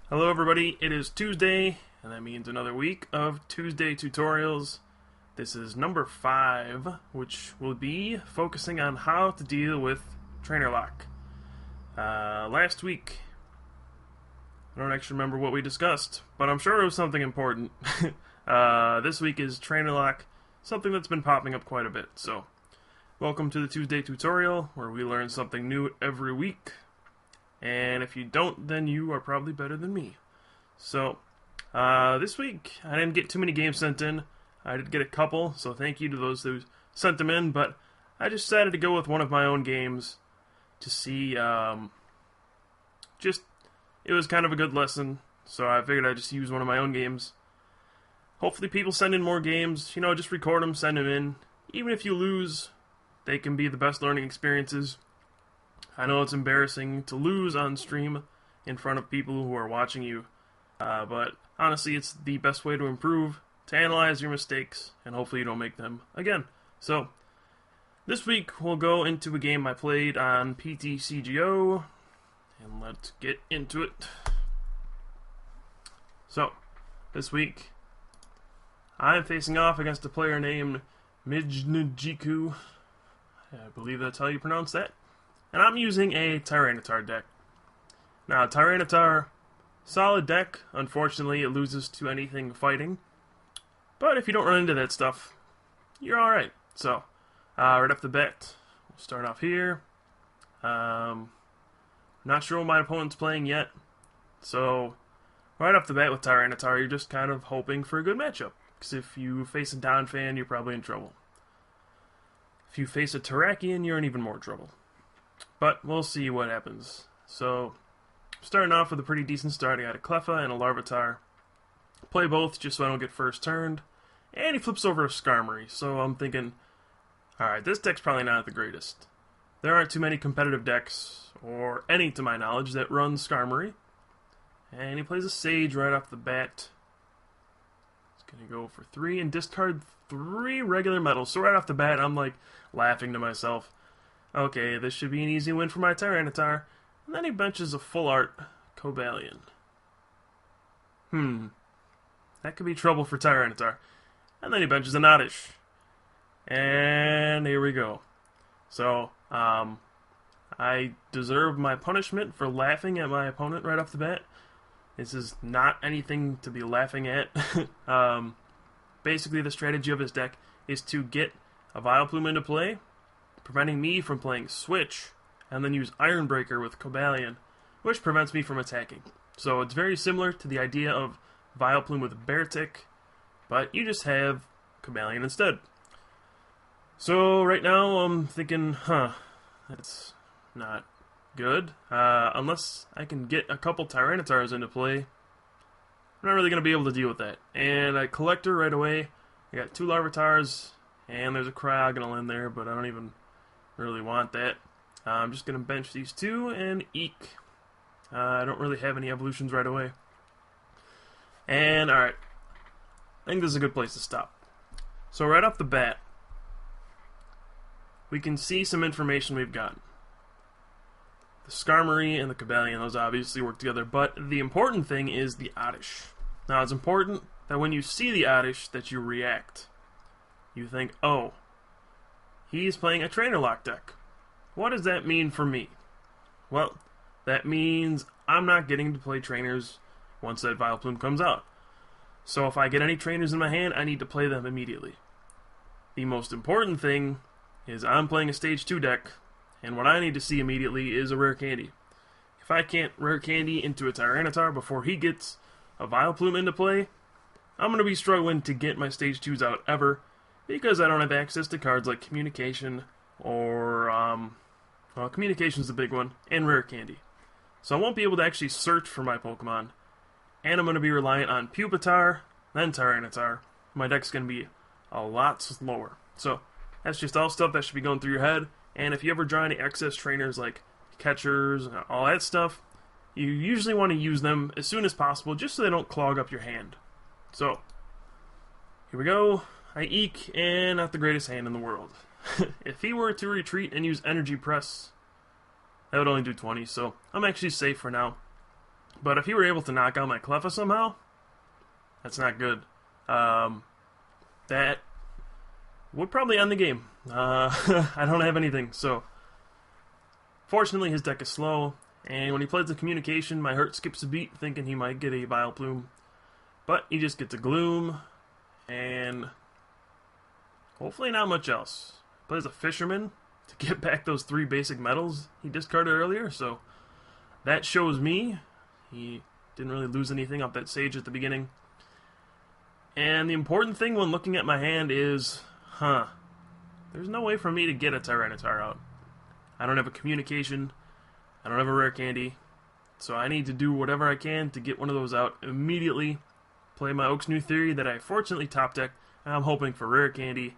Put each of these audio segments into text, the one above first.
Hello everybody, it is Tuesday, and that means another week of Tuesday tutorials. This is number 5, which will be focusing on how to deal with trainer lock. Last week, I don't actually remember what we discussed, but I'm sure it was something important. This week is trainer lock, something that's been popping up quite a bit. So, welcome to the Tuesday tutorial, where we learn something new every week. And if you don't, then you are probably better than me. So, this week, I didn't get too many games sent in. I did get a couple, so thank you to those who sent them in, but I just decided to go with one of my own games to see, it was kind of a good lesson, so I figured I'd just use one of my own games. Hopefully people send in more games, just record them, send them in. Even if you lose, they can be the best learning experiences. I know it's embarrassing to lose on stream in front of people who are watching you, but honestly, it's the best way to improve, to analyze your mistakes, and hopefully you don't make them again. So, this week we'll go into a game I played on PTCGO, and let's get into it. So, this week, I'm facing off against a player named Mijnajiku. I believe that's how you pronounce that. And I'm using a Tyranitar deck. Now, Tyranitar, solid deck. Unfortunately, it loses to anything fighting. But if you don't run into that stuff, you're alright. So, right off the bat, we'll start off here. Not sure what my opponent's playing yet. So, right off the bat with Tyranitar, you're just kind of hoping for a good matchup. Because if you face a Donphan, you're probably in trouble. If you face a Terrakion, you're in even more trouble. But we'll see what happens. So, starting off with a pretty decent start, I got a Cleffa and a Larvitar. Play both just so I don't get first turned. And he flips over a Skarmory, so I'm thinking, alright, this deck's probably not the greatest. There aren't too many competitive decks, or any to my knowledge, that run Skarmory. And he plays a Sage right off the bat. He's going to go for 3 and discard 3 regular metals. So right off the bat, I'm like laughing to myself. Okay, this should be an easy win for my Tyranitar. And then he benches a full art Cobalion. That could be trouble for Tyranitar. And then he benches an Oddish. And here we go. So, I deserve my punishment for laughing at my opponent right off the bat. This is not anything to be laughing at. Basically, the strategy of his deck is to get a Vileplume into play, preventing me from playing Switch, and then use Iron Breaker with Cobalion, which prevents me from attacking. So it's very similar to the idea of Vileplume with Beartic, but you just have Cobalion instead. So right now I'm thinking, that's not good. Unless I can get a couple Tyranitars into play, I'm not really going to be able to deal with that. And I Collector right away. I got 2 Larvitars, and there's a Cryogonal in there, but I don't even really want that. I'm just going to bench these 2 and eek. I don't really have any evolutions right away. And, alright. I think this is a good place to stop. So right off the bat, we can see some information we've gotten. The Skarmory and the Cobalion, those obviously work together, but the important thing is the Oddish. Now, it's important that when you see the Oddish, that you react. You think, oh, he's playing a Trainer Lock deck. What does that mean for me? Well, that means I'm not getting to play trainers once that Vileplume comes out. So if I get any trainers in my hand, I need to play them immediately. The most important thing is I'm playing a Stage 2 deck, and what I need to see immediately is a Rare Candy. If I can't Rare Candy into a Tyranitar before he gets a Vileplume into play, I'm going to be struggling to get my Stage 2s out ever, because I don't have access to cards like Communication, or, well, Communication's the big one, and Rare Candy. So I won't be able to actually search for my Pokemon, and I'm going to be reliant on Pupitar, then Tyranitar. My deck's going to be a lot slower. So, that's just all stuff that should be going through your head, and if you ever draw any excess trainers like catchers, and all that stuff, you usually want to use them as soon as possible, just so they don't clog up your hand. So, here we go. I eek, and not the greatest hand in the world. If he were to retreat and use Energy Press, that would only do 20, so I'm actually safe for now. But if he were able to knock out my Cleffa somehow, that's not good. That would probably end the game. I don't have anything, so fortunately his deck is slow, and when he plays the communication, my heart skips a beat thinking he might get a Vileplume. But he just gets a Gloom, and hopefully not much else. Plays a Fisherman to get back those 3 basic metals he discarded earlier, so that shows me he didn't really lose anything off that Sage at the beginning. And the important thing when looking at my hand is, there's no way for me to get a Tyranitar out. I don't have a communication, I don't have a rare candy, so I need to do whatever I can to get one of those out immediately. Play my Oak's New Theory that I fortunately top deck, and I'm hoping for rare candy,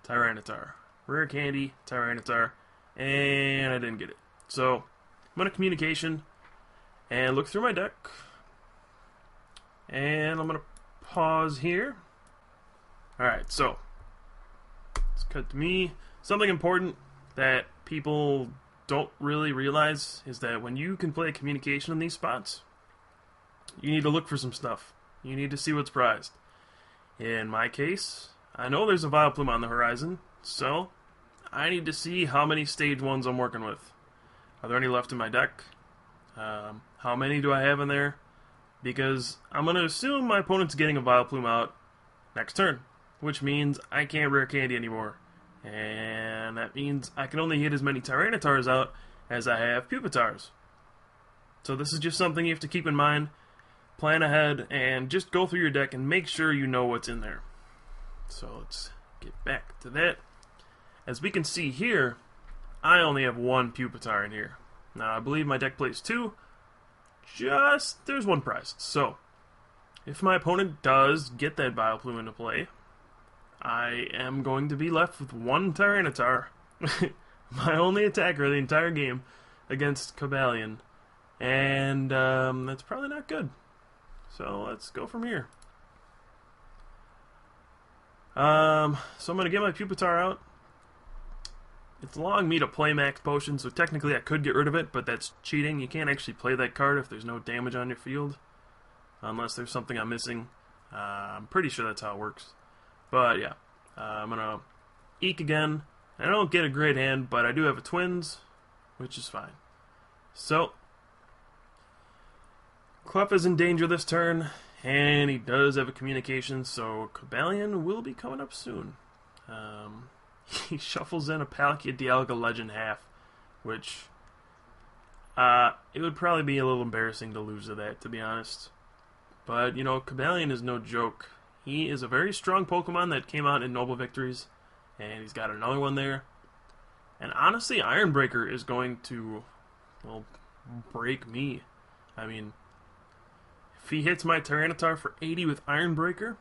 Tyranitar. Rare candy, Tyranitar, and I didn't get it. So, I'm going to communication, and look through my deck, and I'm going to pause here. Alright, so, let's cut to me. Something important that people don't really realize is that when you can play communication in these spots, you need to look for some stuff. You need to see what's prized. In my case, I know there's a Vileplume on the horizon, so I need to see how many stage 1s I'm working with. Are there any left in my deck? How many do I have in there? Because I'm going to assume my opponent's getting a Vileplume out next turn, which means I can't rare candy anymore. And that means I can only hit as many Tyranitars out as I have Puppetars. So this is just something you have to keep in mind. Plan ahead and just go through your deck and make sure you know what's in there. So let's get back to that. As we can see here, I only have 1 Pupitar in here. Now I believe my deck plays 2. There's 1 prize. So if my opponent does get that Vileplume into play, I am going to be left with 1 Tyranitar. My only attacker the entire game against Cobalion. And that's probably not good. So let's go from here. So I'm going to get my Pupitar out. It's allowing me to play max potion, so technically I could get rid of it, but that's cheating. You can't actually play that card if there's no damage on your field. Unless there's something I'm missing. I'm pretty sure that's how it works. But yeah, I'm going to Eek again. I don't get a great hand, but I do have a Twins, which is fine. So, Clef is in danger this turn, and he does have a communication, so Cobalion will be coming up soon. He shuffles in a Palkia Dialga Legend half, which it would probably be a little embarrassing to lose to that, to be honest. But, you know, Cobalion is no joke. He is a very strong Pokemon that came out in Noble Victories, and he's got another one there. And honestly, Iron Breaker is going to, well, break me. I mean, if he hits my Tyranitar for 80 with Iron Breaker,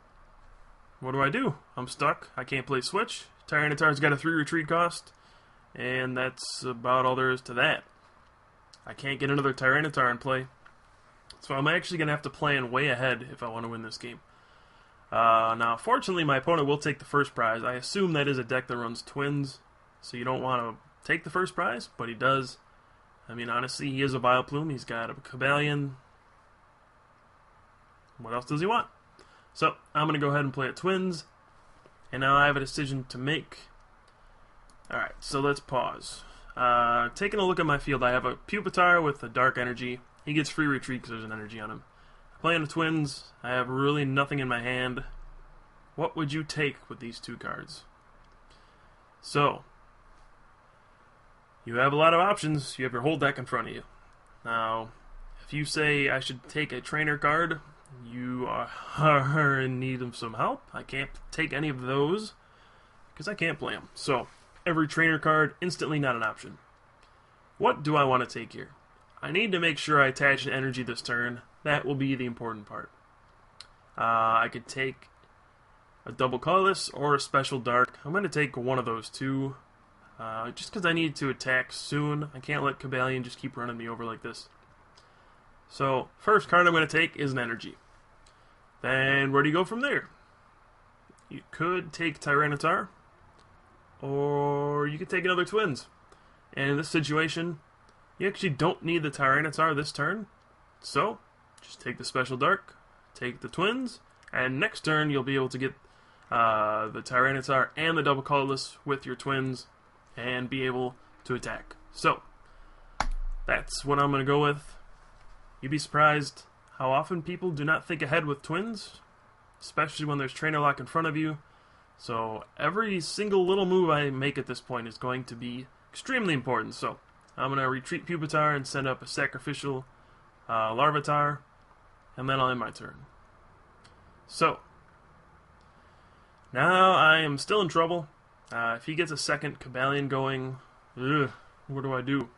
what do? I'm stuck. I can't play Switch. Tyranitar's got a 3 retreat cost, and that's about all there is to that. I can't get another Tyranitar in play, so I'm actually going to have to plan way ahead if I want to win this game. Now, fortunately, my opponent will take the first prize. I assume that is a deck that runs Twins, so you don't want to take the first prize, but he does. I mean, honestly, he is a Vileplume. He's got a Cobalion. What else does he want? So, I'm going to go ahead and play a Twins. And now I have a decision to make. Alright, so let's pause. Taking a look at my field, I have a Pupitar with a Dark Energy. He gets free retreat because there's an energy on him. Playing the Twins, I have really nothing in my hand. What would you take with these 2 cards? So, you have a lot of options. You have your whole deck in front of you. Now, if you say I should take a trainer card, you are in need of some help. I can't take any of those because I can't play them. So, every trainer card, instantly not an option. What do I want to take here? I need to make sure I attach an energy this turn. That will be the important part. I could take a double colorless or a special dark. I'm going to take one of those 2. Just because I need to attack soon. I can't let Cobalion just keep running me over like this. So, first card I'm going to take is an energy. Then, where do you go from there? You could take Tyranitar, or you could take another Twins. And in this situation, you actually don't need the Tyranitar this turn, So, just take the Special Dark, take the Twins, and next turn you'll be able to get the Tyranitar and the Double Colorless with your Twins and be able to attack. So, that's what I'm going to go with. You'd be surprised how often people do not think ahead with Twins, especially when there's Trainer Lock in front of you. So every single little move I make at this point is going to be extremely important. So I'm going to retreat Pupitar and send up a sacrificial Larvitar, and then I'll end my turn. So now I am still in trouble. If he gets a second Cobalion going, what do I do?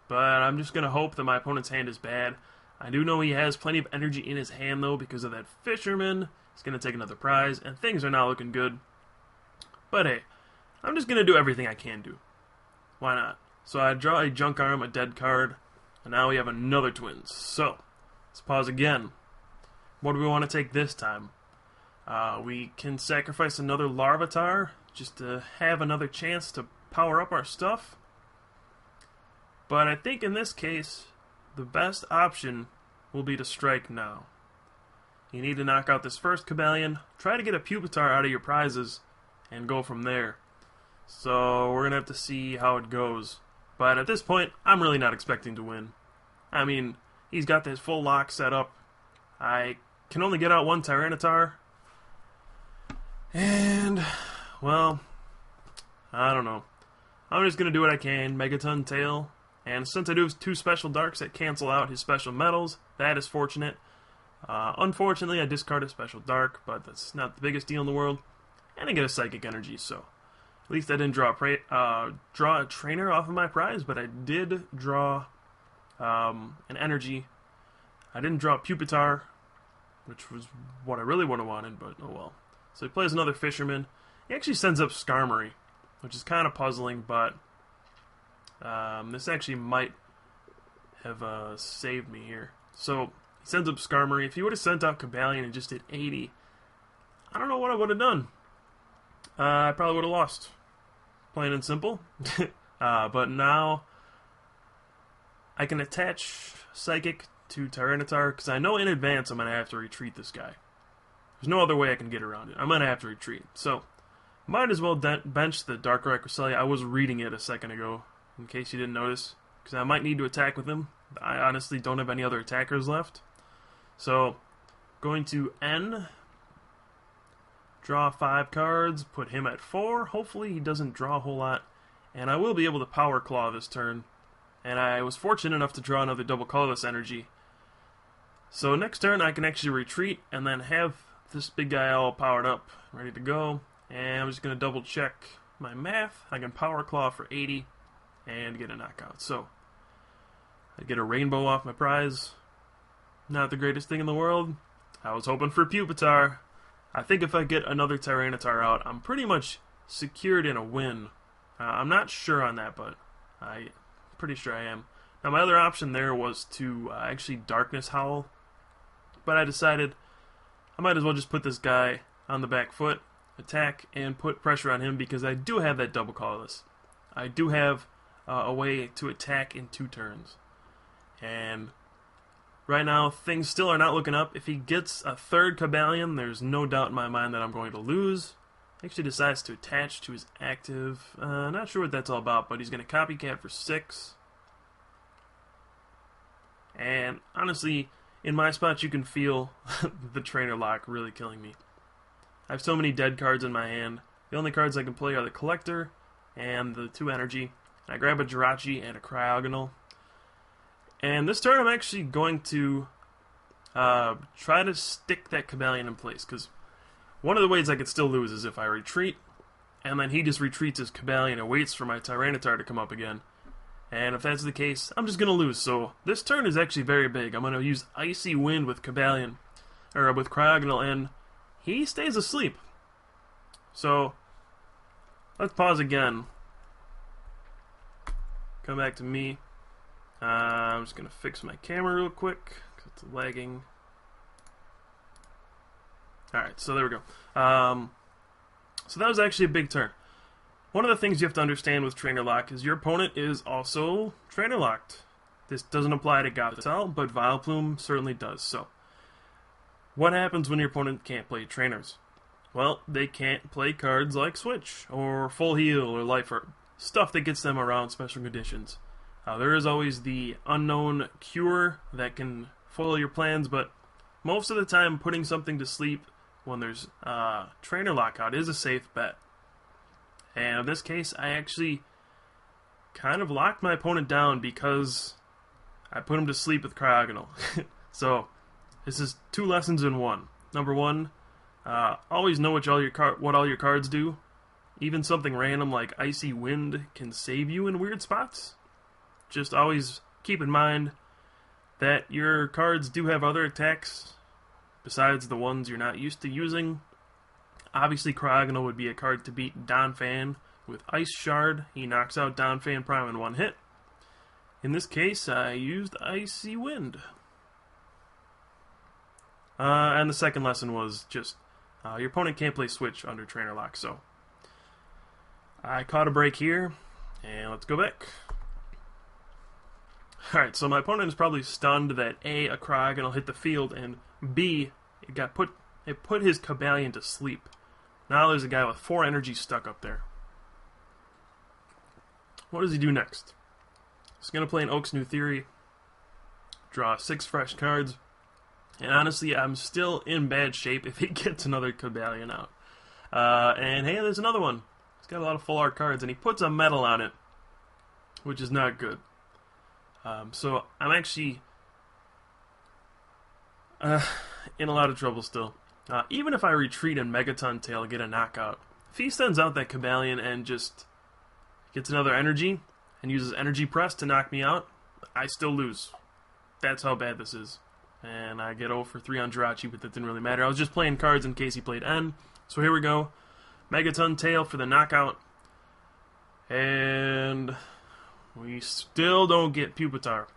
But I'm just going to hope that my opponent's hand is bad. I do know he has plenty of energy in his hand, though, because of that Fisherman. He's going to take another prize, and things are not looking good. But hey, I'm just going to do everything I can do. Why not? So I draw a Junk Arm, a dead card, and now we have another Twins. So, let's pause again. What do we want to take this time? We can sacrifice another Larvitar, just to have another chance to power up our stuff. But I think in this case, the best option will be to strike now. You need to knock out this first Cobalion, try to get a Pupitar out of your prizes, and go from there. So we're going to have to see how it goes. But at this point, I'm really not expecting to win. I mean, he's got this full lock set up. I can only get out one Tyranitar. And, well, I don't know. I'm just going to do what I can. Megaton Tail. And since I do have two Special Darks that cancel out his Special Metals, that is fortunate. Unfortunately, I discard a Special Dark, but that's not the biggest deal in the world. And I get a Psychic Energy, so at least I didn't draw a Trainer off of my prize, but I did draw an Energy. I didn't draw a Pupitar, which was what I really would have wanted, but oh well. So he plays another Fisherman. He actually sends up Skarmory, which is kind of puzzling, but this actually might have saved me here. So he sends up Skarmory. If he would have sent out Cobalion and just did 80, I don't know what I would have done. I probably would have lost. Plain and simple. But now I can attach Psychic to Tyranitar, because I know in advance I'm going to have to retreat this guy. There's no other way I can get around it. I'm going to have to retreat. So, might as well bench the Darkrai Cresselia. I was reading it a second ago, in case you didn't notice, because I might need to attack with him. I honestly don't have any other attackers left. So, going to N, draw 5 cards, put him at 4. Hopefully he doesn't draw a whole lot, and I will be able to Power Claw this turn. And I was fortunate enough to draw another Double Colorless Energy. So next turn I can actually retreat and then have this big guy all powered up, ready to go. And I'm just going to double check my math. I can Power Claw for 80 and get a knockout. So I get a Rainbow off my prize. Not the greatest thing in the world. I was hoping for Pupitar. I think if I get another Tyranitar out, I'm pretty much secured in a win. I'm not sure on that, but I'm pretty sure I am. Now my other option there was to actually Darkness Howl, but I decided I might as well just put this guy on the back foot, attack, and put pressure on him because I do have that Double Colorless. I do have a way to attack in 2 turns. And right now, things still are not looking up. If he gets a third Cobalion, there's no doubt in my mind that I'm going to lose. He actually decides to attach to his active. Not sure what that's all about, but he's going to Copycat for 6. And honestly, in my spot, you can feel the Trainer Lock really killing me. I have so many dead cards in my hand. The only cards I can play are the Collector and the 2 Energy. And I grab a Jirachi and a Cryogonal. And this turn I'm actually going to try to stick that Cobalion in place, because one of the ways I could still lose is if I retreat, and then he just retreats his Cobalion and waits for my Tyranitar to come up again. And if that's the case, I'm just going to lose. So this turn is actually very big. I'm going to use Icy Wind with Cobalion, or with Cryogonal, and he stays asleep. So let's pause again. Come back to me. I'm just going to fix my camera real quick, because it's lagging. Alright, so there we go. So that was actually a big turn. One of the things you have to understand with Trainer Lock is your opponent is also Trainer Locked. This doesn't apply to Gothel, but Vileplume certainly does. So, what happens when your opponent can't play trainers? Well, they can't play cards like Switch, or Full Heal, or Life Orb. Stuff that gets them around special conditions. There is always the unknown cure that can foil your plans, but most of the time putting something to sleep when there's trainer lockout is a safe bet. And in this case, I actually kind of locked my opponent down because I put him to sleep with Cryogonal. So, this is 2 lessons in one. Number 1, always know what all your cards do. Even something random like Icy Wind can save you in weird spots. Just always keep in mind that your cards do have other attacks besides the ones you're not used to using. Obviously, Cryogonal would be a card to beat Donphan with Ice Shard. He knocks out Donphan Prime in 1 hit. In this case, I used Icy Wind. And the second lesson was just, your opponent can't play Switch under Trainer Lock, so I caught a break here, and let's go back. Alright, so my opponent is probably stunned that A, a Cryogonal hit the field, and B, it put his Cobalion to sleep. Now there's a guy with 4 energy stuck up there. What does he do next? He's going to play an Oak's New Theory, draw 6 fresh cards, and honestly, I'm still in bad shape if he gets another Cobalion out. And hey, there's another one. He's got a lot of full art cards, and he puts a metal on it, which is not good. So I'm actually in a lot of trouble still. Even if I retreat and Megaton Tail get a knockout, if he sends out that Cobalion and just gets another energy and uses Energy Press to knock me out, I still lose. That's how bad this is. And I get 0 for 3 on Jirachi, but that didn't really matter. I was just playing cards in case he played N. So here we go. Megaton Tail for the knockout. And we still don't get Pupitar.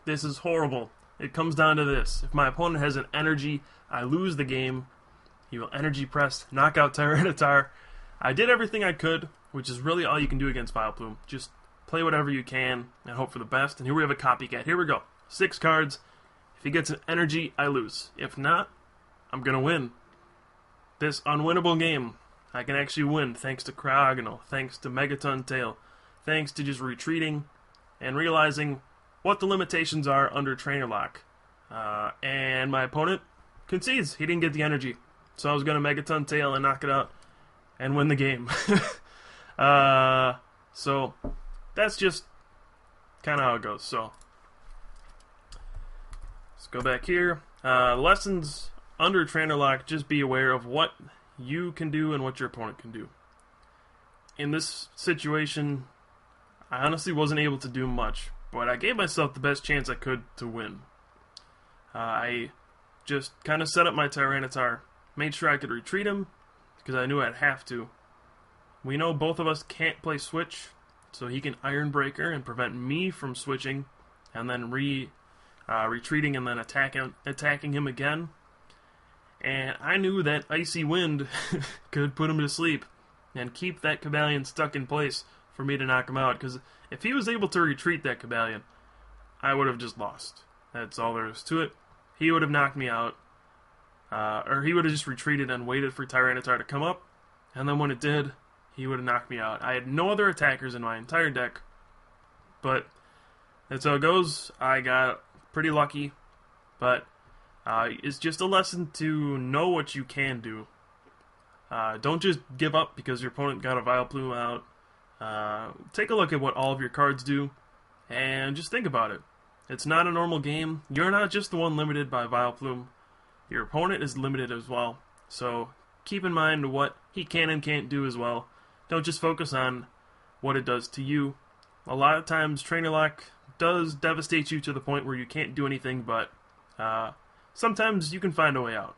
This is horrible. It comes down to this. If my opponent has an energy, I lose the game. He will Energy Press, knock out Tyranitar. I did everything I could, which is really all you can do against Vileplume. Just play whatever you can and hope for the best. And here we have a copycat. Here we go. 6 cards. If he gets an energy, I lose. If not, I'm going to win. This unwinnable game, I can actually win thanks to Cryogonal, thanks to Megaton Tail, thanks to just retreating and realizing what the limitations are under Trainer Lock. And my opponent concedes. He didn't get the energy. So I was going to Megaton Tail and knock it out and win the game. So that's just kind of how it goes. So let's go back here. Lessons under Trainer Lock, just be aware of what you can do and what your opponent can do. In this situation, I honestly wasn't able to do much, but I gave myself the best chance I could to win. I just kind of set up my Tyranitar, made sure I could retreat him, because I knew I'd have to. We know both of us can't play Switch, so he can Iron Breaker and prevent me from switching, and then retreating and then attacking him again. And I knew that Icy Wind could put him to sleep and keep that Cobalion stuck in place for me to knock him out, because if he was able to retreat that Cobalion, I would have just lost. That's all there is to it. He would have knocked me out, or he would have just retreated and waited for Tyranitar to come up, and then when it did, he would have knocked me out. I had no other attackers in my entire deck, but that's how it goes. I got pretty lucky, but it's just a lesson to know what you can do. Don't just give up because your opponent got a Vileplume out. Take a look at what all of your cards do, and just think about it. It's not a normal game. You're not just the one limited by Vileplume. Your opponent is limited as well. So keep in mind what he can and can't do as well. Don't just focus on what it does to you. A lot of times Trainer Lock does devastate you to the point where you can't do anything, but sometimes you can find a way out.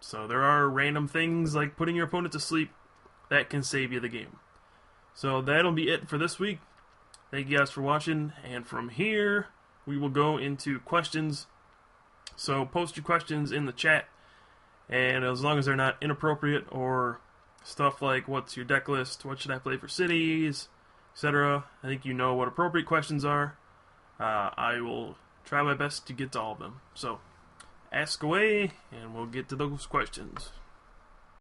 So there are random things like putting your opponent to sleep that can save you the game. So that'll be it for this week. Thank you guys for watching, and from here we will go into questions. So post your questions in the chat, and as long as they're not inappropriate or stuff like what's your deck list, what should I play for cities, etc. I think you know what appropriate questions are. I will try my best to get to all of them. So, ask away, and we'll get to those questions.